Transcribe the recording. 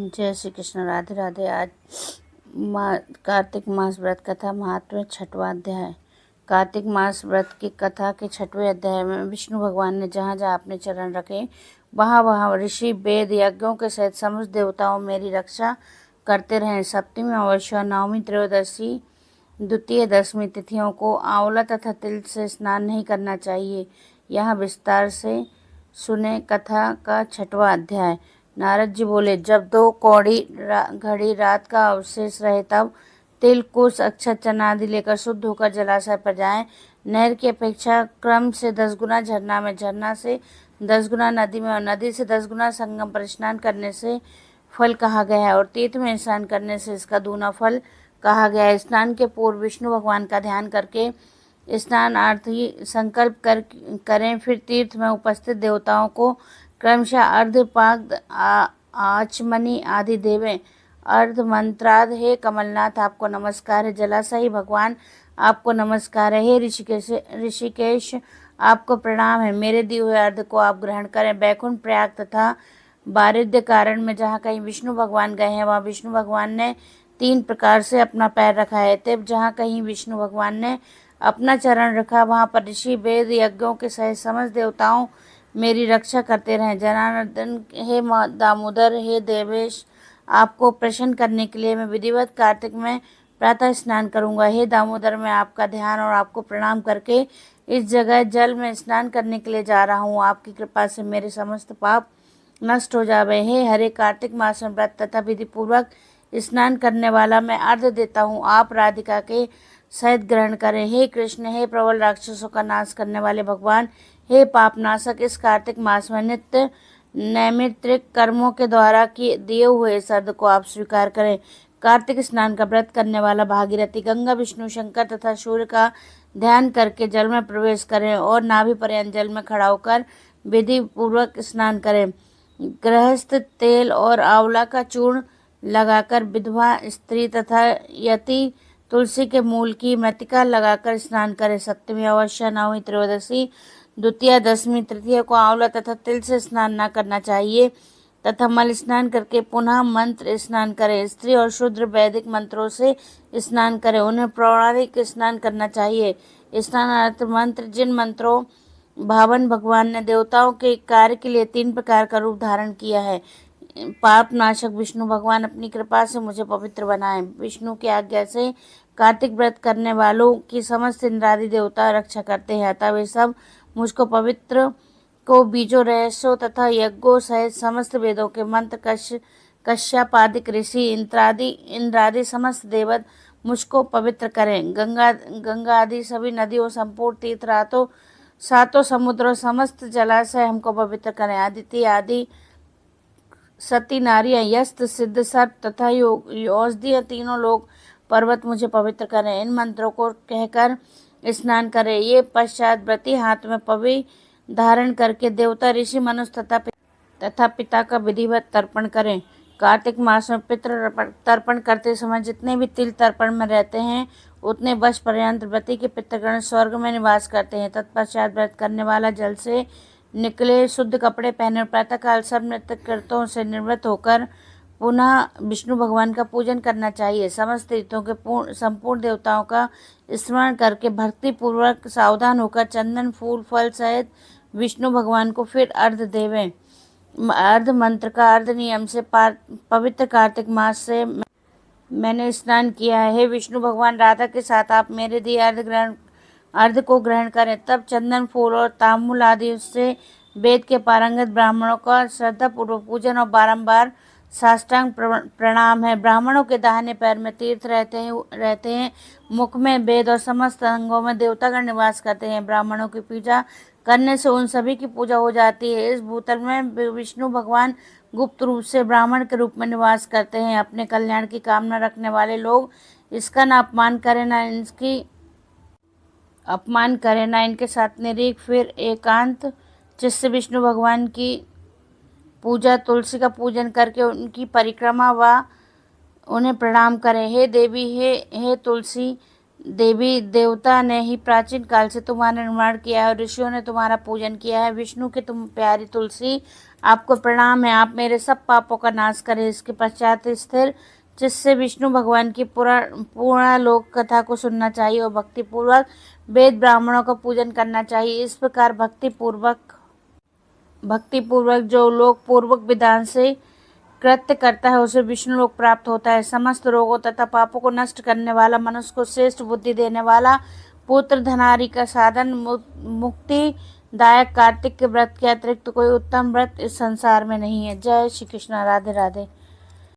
जय श्री कृष्ण। राधे राधे। आज कार्तिक मास व्रत कथा महात्म्य 6वां अध्याय। कार्तिक मास व्रत की कथा के 6वें अध्याय में विष्णु भगवान ने जहाँ जहाँ अपने चरण रखे वहाँ वहाँ ऋषि वेद यज्ञों के सहित समस्त देवताओं मेरी रक्षा करते रहे। सप्तमी अमावस्या, नवमी, त्रयोदशी, द्वितीय, दशमी तिथियों को आंवला तथा तिल से स्नान नहीं करना चाहिए। यहाँ विस्तार से सुने कथा का 6वां अध्याय। नारद जी बोले, जब 2 कौड़ी घड़ी रात का अवशेष रहे तब तिल, कुश, अक्षत, चना आदि लेकर शुद्ध होकर जलाशय पर जाएं। नहर की अपेक्षा क्रम से 10 गुना झरना में, झरना से 10 गुना नदी में और नदी से 10 गुना संगम पर स्नान करने से फल कहा गया है और तीर्थ में स्नान करने से इसका दूना फल कहा गया है। स्नान के पूर्व विष्णु भगवान का ध्यान करके स्नानार्थी संकल्प करें। फिर तीर्थ में उपस्थित देवताओं को क्रमशः अर्धपाद, आचमनी आदि देवें। अर्ध मंत्राद, हे कमलनाथ आपको नमस्कार है। जलाशयी भगवान आपको नमस्कार है। हे ऋषिकेश आपको प्रणाम है। मेरे दिए हुए अर्ध को आप ग्रहण करें। बैकुंठ, प्रयाग तथा बारिद्य कारण में जहाँ कहीं विष्णु भगवान गए हैं वहाँ विष्णु भगवान ने 3 प्रकार से अपना पैर रखा है। तब जहाँ कहीं विष्णु भगवान ने अपना चरण रखा वहाँ पर ऋषि वेद यज्ञों के सहित समस्त देवताओं मेरी रक्षा करते रहें। जनार्दन, हे दामोदर, हे देवेश, आपको प्रसन्न करने के लिए मैं विधिवत कार्तिक में प्रातः स्नान करूंगा। हे दामोदर, मैं आपका ध्यान और आपको प्रणाम करके इस जगह जल में स्नान करने के लिए जा रहा हूँ। आपकी कृपा से मेरे समस्त पाप नष्ट हो जावे। हे हरे, कार्तिक मास में व्रत तथा विधि पूर्वक स्नान करने वाला मैं अर्घ्य देता हूँ। आप राधिका के सहित ग्रहण करें। हे कृष्ण, हे प्रबल राक्षसों का नाश करने वाले भगवान, हे पापनाशक, इस कार्तिक मास में नित्य नैमित्तिक कर्मों के द्वारा दिए हुए इस अर्घ्य को आप स्वीकार करें। कार्तिक स्नान का व्रत करने वाला भागीरथी गंगा, विष्णु, शंकर तथा सूर्य का ध्यान करके जल में प्रवेश करें और नाभि पर्यंत जल में खड़ा होकर विधि पूर्वक स्नान करें। गृहस्थ तेल और आंवला का चूर्ण लगाकर, विधवा स्त्री तथा यति तुलसी के मूल की मृतिका लगाकर स्नान करें। सप्तमी अमावस्या, नवमी, त्रयोदशी, द्वितीय, दशमी, तृतीय को आंवला तथा तिल से स्नान न करना चाहिए तथा मल स्नान करके पुनः मंत्र स्नान करें। स्त्री और शूद्र वैदिक मंत्रों से स्नान करें, उन्हें पौराणिक स्नान करना चाहिए। स्नानार्थ मंत्र, जिन मंत्रों भावन भगवान ने देवताओं के कार्य के लिए 3 प्रकार का रूप धारण किया है। पाप नाशक विष्णु भगवान अपनी कृपा से मुझे पवित्र बनाएं। विष्णु की आज्ञा से कार्तिक व्रत करने वालों की समस्त इंद्रादि देवता रक्षा करते हैं, अतः वे सब मुझको पवित्र को बीजों, रहस्यों तथा यज्ञों सहित समस्त वेदों के मंत्र, कश्यपादिक ऋषि, इंद्रादि समस्त देवत मुझको पवित्र करें। गंगा आदि सभी नदियों, संपूर्ण तीर्थरातों, 7 समुद्रों, समस्त जलाशय हमको पवित्र करें। आदित्य आदि सती नारियां, यस्त, सिद्ध, सर्प तथा औषधीय तीनों लोग, पर्वत मुझे पवित्र करें। इन मंत्रों को कहकर स्नान करें। ये पश्चात व्रती हाथ में पवि धारण करके देवता, ऋषि, मनुष्य तथा पिता का विधिवत तर्पण करें। कार्तिक मास में पितृ तर्पण करते समय जितने भी तिल तर्पण में रहते हैं उतने वर्ष पर्यंत व्रती के पितृगण स्वर्ग में निवास करते हैं। तत्पश्चात व्रत करने वाला जल से निकले शुद्ध कपड़े पहने प्रातःकाल सब नृत्य कृत्यों से निवृत्त होकर पुनः विष्णु भगवान का पूजन करना चाहिए। समस्त तीर्थों के संपूर्ण देवताओं का स्मरण करके भक्ति पूर्वक सावधान होकर चंदन, फूल, फल सहित विष्णु भगवान को फिर अर्घ्य देवें। अर्ध मंत्र का अर्ध नियम से पवित्र कार्तिक मास से मैंने स्नान किया है। हे विष्णु भगवान, राधा के साथ आप मेरे दिए अर्घ को ग्रहण करें। तब चंदन, फूल और तांबूल आदि उससे वेद के पारंगत ब्राह्मणों का श्रद्धापूर्वक पूजन और बारंबार साष्टांग प्रणाम है। ब्राह्मणों के दाहिने पैर में तीर्थ रहते हैं, मुख में वेद और समस्त अंगों में देवतागण निवास करते हैं। ब्राह्मणों की पूजा करने से उन सभी की पूजा हो जाती है। इस भूतल में विष्णु भगवान गुप्त रूप से ब्राह्मण के रूप में निवास करते हैं। अपने कल्याण की कामना रखने वाले लोग इसका न अपमान करें ना इनके साथ निरीक। फिर एकांत चित्त से विष्णु भगवान की पूजा, तुलसी का पूजन करके उनकी परिक्रमा व उन्हें प्रणाम करें। हे देवी, हे तुलसी देवी, देवता ने ही प्राचीन काल से तुम्हारा निर्माण किया है और ऋषियों ने तुम्हारा पूजन किया है। विष्णु की तुम प्यारी तुलसी आपको प्रणाम है, आप मेरे सब पापों का नाश करें। इसके पश्चात स्थिर जिससे विष्णु भगवान की पूर्ण लोक कथा को सुनना चाहिए और भक्ति पूर्वक वेद ब्राह्मणों का पूजन करना चाहिए। इस प्रकार भक्ति पूर्वक जो लोक पूर्वक विधान से कृत्य करता है उसे विष्णु लोक प्राप्त होता है। समस्त रोगों तथा पापों को नष्ट करने वाला, मनुष्य को श्रेष्ठ बुद्धि देने वाला, पुत्र धनारी का साधन, मुक्ति दायक कार्तिक के व्रत के अतिरिक्त कोई उत्तम व्रत इस संसार में नहीं है। जय श्री कृष्ण। राधे राधे।